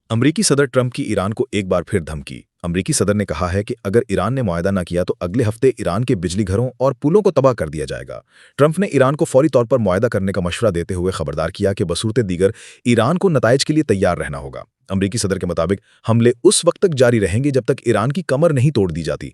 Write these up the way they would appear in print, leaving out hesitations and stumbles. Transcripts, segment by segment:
अमरीकी सदर ट्रंप की ईरान को एक बार फिर धमकी। अमरीकी सदर ने कहा है कि अगर ईरान ने मुआहदा न किया तो अगले हफ्ते ईरान के बिजली घरों और पुलों को तबाह कर दिया जाएगा। ट्रंप ने ईरान को फौरी तौर पर मुआहदा करने का मशवरा देते हुए खबरदार किया कि बसूरत दीगर ईरान को नताइज के लिए तैयार रहना होगा। अमरीकी सदर के मुताबिक हमले उस वक्त तक जारी रहेंगे जब तक ईरान की कमर नहीं तोड़ दी जाती।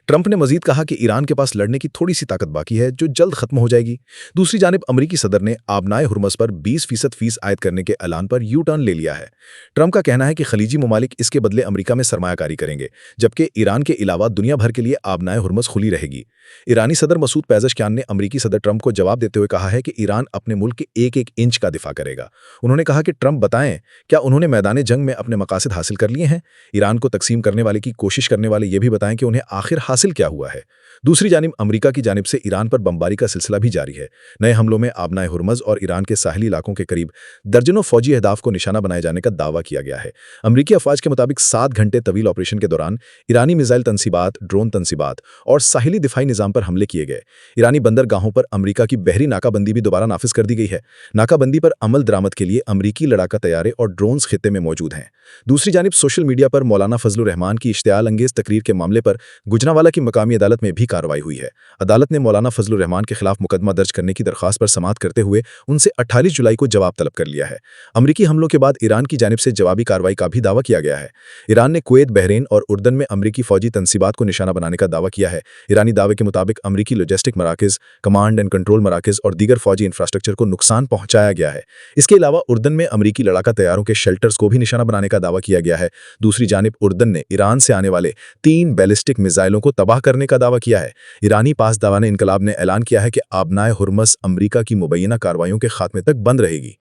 ट्रंप ने मजीद कहा कि ईरान के पास लड़ने की थोड़ी सी ताकत बाकी है जो जल्द खत्म हो जाएगी। दूसरी जानिब अमरीकी सदर ने आबनाए हुर्मस पर 20% फीस आयद करने के ऐलान पर यू टर्न ले लिया है। ट्रंप का कहना है कि खलीजी ममालिक इसके बदले अमरीका में सरमायाकारी करेंगे, जबकि ईरान के अलावा दुनिया भर के लिए आबनाए हुर्मस खुली रहेगी। ईरानी सदर मसूद पेज़ेशकियान ने अमरीकी सदर ट्रंप को जवाब देते हुए कहा है कि ईरान अपने मुल्क के एक एक इंच का दिफा करेगा। उन्होंने कहा कि ट्रंप बताएं, क्या उन्होंने मैदान जंग में अपने मकासद हासिल कर लिए हैं? ईरान को तकसीम करने वाले की कोशिश करने वाले ये भी बताएं कि उन्हें आखिर हासिल क्या हुआ है। दूसरी जानिब अमरीका की जानिब से ईरान पर बमबारी का सिलसिला भी जारी है। नए हमलों में आबनाए हुर्मज और ईरान के साहली इलाकों के करीब दर्जनों फौजी अहदाफ को निशाना बनाए जाने का दावा किया गया है। अमरीकी अफवाज के मुताबिक 7 घंटे तवील ऑपरेशन के दौरान ईरानी मिसाइल तनसीबात, ड्रोन तनसीबात और साहिली दिफाई निजाम पर हमले किए गए। ईरानी बंदरगाहों पर अमरीका की बहरी नाकाबंदी भी दोबारा नाफिज कर दी गई है। नाकाबंदी पर अमल दरामद के लिए अमरीकी लड़ाका तैयारे और ड्रोन्स खित्ते में मौजूद हैं। दूसरी जानिब सोशल मीडिया पर मौलाना फजलुर रहमान की इश्तियाल अंगेज तकरीर के मामले पर गुजरांवाला की मकामी अदालत में भी कार्रवाई हुई है। अदालत ने मौलाना फजलुर रहमान के खिलाफ मुकदमा दर्ज करने की दरख्वास्त पर समाअत करते हुए उनसे 28 जुलाई को जवाब तलब कर लिया है। अमरीकी हमलों के बाद ईरान की जानिब से जवाबी कार्रवाई का भी दावा किया गया है। ईरान ने कुवैत, बहरीन और उर्दन में अमरीकी फौजी तनसीबात को निशाना बनाने का दावा किया है। ईरानी दावे के मुताबिक अमरीकी लॉजिस्टिक मराकज़, कमांड एंड कंट्रोल मराकज़ और दीगर फौजी इंफ्रास्ट्रक्चर को नुकसान पहुंचाया गया है। इसके अलावा उर्दन में अमरीकी लड़ाका तैयारों के शेल्टर्स को भी निशाना बनाने का दावा किया गया है। दूसरी जानिब उर्दन ने ईरान से आने वाले 3 बैलिस्टिक मिसाइलों को तबाह करने का दावा किया है। ईरानी पास दावाने इनकलाब ने ऐलान किया है कि आबनाए हुर्मस अमरीका की मुबैना कार्रवाइयों के खात्मे तक बंद रहेगी।